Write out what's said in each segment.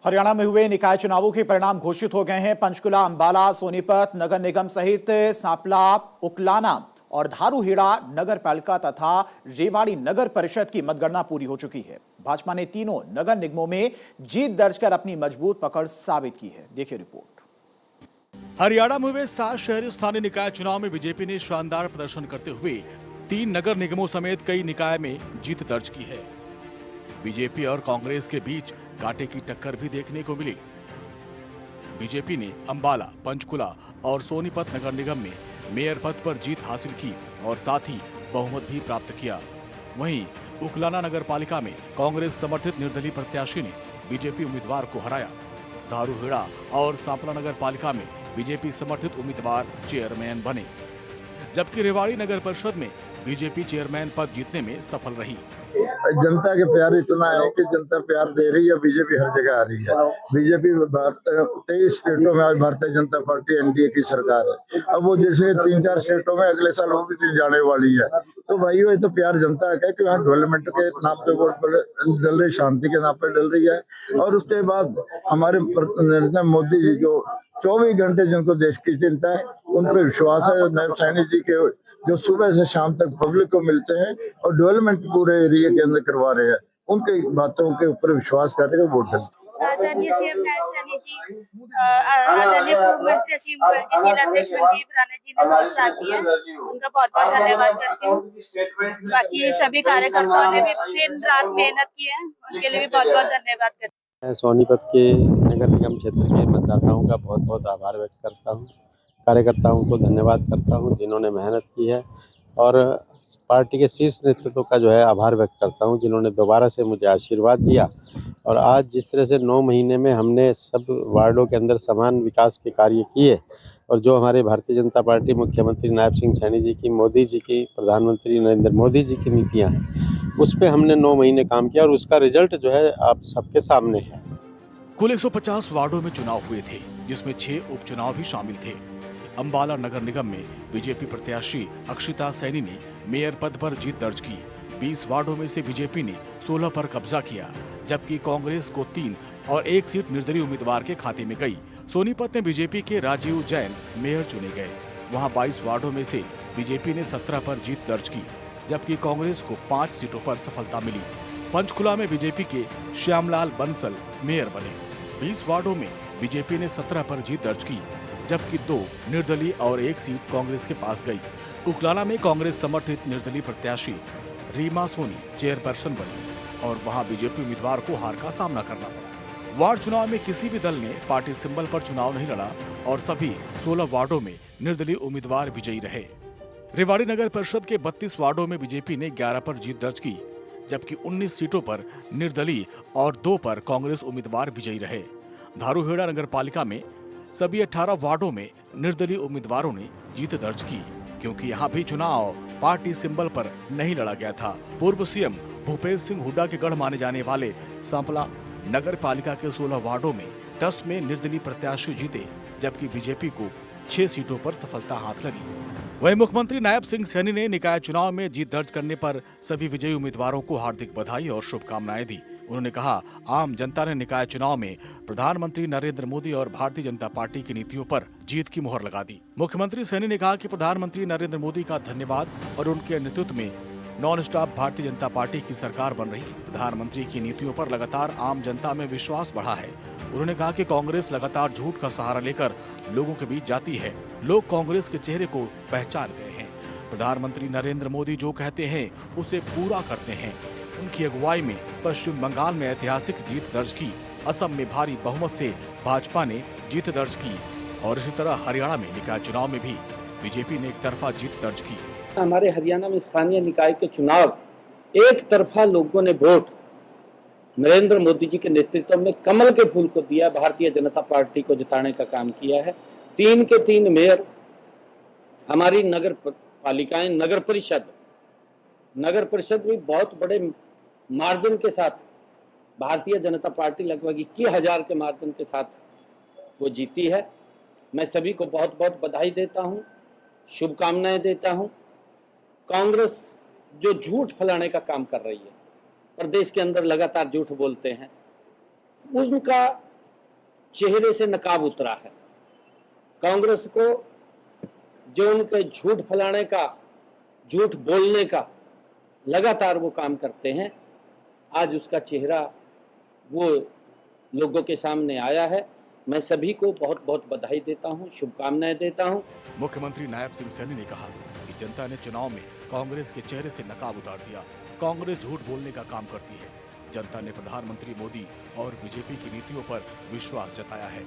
हरियाणा में हुए निकाय चुनावों के परिणाम घोषित हो गए हैं। पंचकुला, अंबाला, सोनीपत नगर निगम सहित सांपला, उकलाना और धारूहेड़ा नगर पालिका तथा रेवाड़ी नगर परिषद की मतगणना पूरी हो चुकी है। भाजपा ने तीनों नगर निगमों में जीत दर्ज कर अपनी मजबूत पकड़ साबित की है। देखिए रिपोर्ट। हरियाणा में हुए 7 शहरी स्थानीय निकाय चुनाव में बीजेपी ने शानदार प्रदर्शन करते हुए 3 नगर निगमों समेत कई निकाय में जीत दर्ज की है। बीजेपी और कांग्रेस के बीच कांटे की टक्कर भी देखने को मिली। बीजेपी ने अंबाला, पंचकुला और सोनीपत नगर निगम में मेयर पद पर जीत हासिल की और साथ ही बहुमत भी प्राप्त किया। वहीं उकलाना नगर पालिका में कांग्रेस समर्थित निर्दलीय प्रत्याशी ने बीजेपी उम्मीदवार को हराया। धारूहेड़ा और सांपला नगर पालिका में बीजेपी समर्थित उम्मीदवार चेयरमैन बने, जबकि रेवाड़ी नगर परिषद में बीजेपी चेयरमैन पद जीतने में सफल रही। जनता के प्यार इतना है कि जनता प्यार दे रही है। बीजेपी हर जगह आ रही है। बीजेपी 23 स्टेटों में आज भारतीय जनता पार्टी एनडीए की सरकार है। अब वो जैसे 3-4 स्टेटों में अगले साल वो भी जाने वाली है। तो भाइयों, ये तो प्यार जनता का है कि वहाँ डेवलपमेंट के नाम पे वोट डल रही, शांति के नाम पे डल रही है। और उसके बाद हमारे नरेंद्र मोदी जी जो 24 घंटे जिनको देश की चिंता है, उन पर विश्वास है। नायब सैनी जी के जो सुबह से शाम तक पब्लिक को मिलते हैं और डेवलपमेंट पूरे एरिया के अंदर करवा रहे हैं, उनके बातों के ऊपर विश्वास करके वोट दें। आदरणीय सीएम नायब सैनी जी, आदरणीय पूर्व मंत्री असीम गोयल जी, नीलादेश मनदीप राणा जी ने बहुत साथ दिया, उनका बहुत बहुत धन्यवाद करती हूँ। बाकी सभी कार्यकर्ताओं ने भी दिन रात मेहनत की है, उनके लिए भी बहुत बहुत धन्यवाद करती हूँ। मैं सोनीपत के नगर निगम क्षेत्र के मतदाताओं का बहुत बहुत आभार व्यक्त करता हूँ। कार्यकर्ताओं को धन्यवाद करता हूँ जिन्होंने मेहनत की है, और पार्टी के शीर्ष नेतृत्व का जो है आभार व्यक्त करता हूँ जिन्होंने दोबारा से मुझे आशीर्वाद दिया। और आज जिस तरह से 9 महीने में हमने सब वार्डों के अंदर समान विकास के कार्य किए, और जो हमारे भारतीय जनता पार्टी मुख्यमंत्री नायब सिंह सैनी जी की, मोदी जी की, प्रधानमंत्री नरेंद्र मोदी जी की नीतियाँ हैं, उस पर हमने 9 महीने काम किया और उसका रिजल्ट जो है आप सबके सामने है। कुल 150 वार्डों में चुनाव हुए थे, जिसमें 6 उपचुनाव भी शामिल थे। अंबाला नगर निगम में बीजेपी प्रत्याशी अक्षिता सैनी ने मेयर पद पर जीत दर्ज की। 20 वार्डों में से बीजेपी ने 16 पर कब्जा किया, जबकि कांग्रेस को 3 और 1 सीट निर्दलीय उम्मीदवार के खाते में गई। सोनीपत में बीजेपी के राजीव जैन मेयर चुने गए। वहां 22 वार्डों में से बीजेपी ने 17 पर जीत दर्ज की, जबकि कांग्रेस को 5 सीटों पर सफलता मिली। पंचकुला में बीजेपी के श्यामलाल बंसल मेयर बने। 20 वार्डों में बीजेपी ने 17 पर जीत दर्ज की, जबकि 2 निर्दलीय और 1 सीट कांग्रेस के पास गई। उकलाना में कांग्रेस समर्थित निर्दलीय प्रत्याशी रीमा सोनी चेयरपर्सन बनी और वहां बीजेपी उम्मीदवार को हार का सामना करना पड़ा। वार्ड चुनाव में किसी भी दल ने पार्टी सिंबल पर चुनाव नहीं लड़ा और सभी 16 वार्डों में निर्दलीय उम्मीदवार विजयी रहे। रेवाड़ी नगर परिषद के 32 वार्डों में बीजेपी ने 11 पर जीत दर्ज की, जबकि 19 सीटों पर निर्दलीय और 2 पर कांग्रेस उम्मीदवार विजयी रहे। धारूहेड़ा नगर पालिका में सभी 18 वार्डों में निर्दलीय उम्मीदवारों ने जीत दर्ज की, क्योंकि यहाँ भी चुनाव पार्टी सिंबल पर नहीं लड़ा गया था। पूर्व सीएम भूपेश सिंह हुड्डा के गढ़ माने जाने वाले सांपला नगर पालिका के 16 वार्डों में 10 में निर्दलीय प्रत्याशी जीते, जबकि बीजेपी को 6 सीटों पर सफलता हाथ लगी। वहीं मुख्यमंत्री नायब सिंह सैनी ने निकाय चुनाव में जीत दर्ज करने पर सभी विजयी उम्मीदवारों को हार्दिक बधाई और शुभकामनाएं दी। उन्होंने कहा, आम जनता ने निकाय चुनाव में प्रधानमंत्री नरेंद्र मोदी और भारतीय जनता पार्टी की नीतियों पर जीत की मुहर लगा दी। मुख्यमंत्री सैनी ने कहा कि प्रधानमंत्री नरेंद्र मोदी का धन्यवाद और उनके नेतृत्व में non stop Bharatiya Janata party की सरकार बन रही है। प्रधानमंत्री की नीतियों पर लगातार आम जनता में विश्वास बढ़ा है। उन्होंने कहा कि कांग्रेस लगातार झूठ का सहारा लेकर लोगों के बीच जाती है। लोग कांग्रेस के चेहरे को पहचान गए हैं। प्रधानमंत्री नरेंद्र मोदी जो कहते हैं उसे पूरा करते हैं। उनकी अगुवाई में पश्चिम बंगाल में ऐतिहासिक जीत दर्ज की, असम में भारी बहुमत से भाजपा ने जीत दर्ज की और इसी तरह हरियाणा में निकाय चुनाव में भी बीजेपी ने एक तरफा जीत दर्ज की। हमारे हरियाणा में स्थानीय निकाय के चुनाव एक तरफा लोगों ने वोट नरेंद्र मोदी जी के नेतृत्व में कमल के फूल को दिया, भारतीय जनता पार्टी को जिताने का काम किया है। 3 के 3 मेयर, हमारी नगर पालिकाएं, नगर परिषद भी बहुत बड़े मार्जिन के साथ भारतीय जनता पार्टी लगभग 21,000 के मार्जिन के साथ वो जीती है। मैं सभी को बहुत बहुत बधाई देता हूं, शुभकामनाएं देता हूं। कांग्रेस जो झूठ फैलाने का काम कर रही है, प्रदेश के अंदर लगातार झूठ बोलते हैं, उनका चेहरे से नकाब उतरा है। कांग्रेस को जो उनके झूठ फैलाने का, झूठ बोलने का लगातार वो काम करते हैं, आज उसका चेहरा वो लोगों के सामने आया है। मैं सभी को बहुत बहुत बधाई देता हूं, शुभकामनाएं देता हूं। मुख्यमंत्री नायब सिंह सैनी ने कहा कि जनता ने चुनाव में कांग्रेस के चेहरे से नकाब उतार दिया। कांग्रेस झूठ बोलने का काम करती है। जनता ने प्रधानमंत्री मोदी और बीजेपी की नीतियों पर विश्वास जताया है।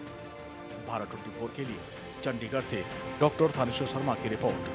भारत 24 के लिए चंडीगढ़ से डॉक्टर थानेश्वर शर्मा की रिपोर्ट।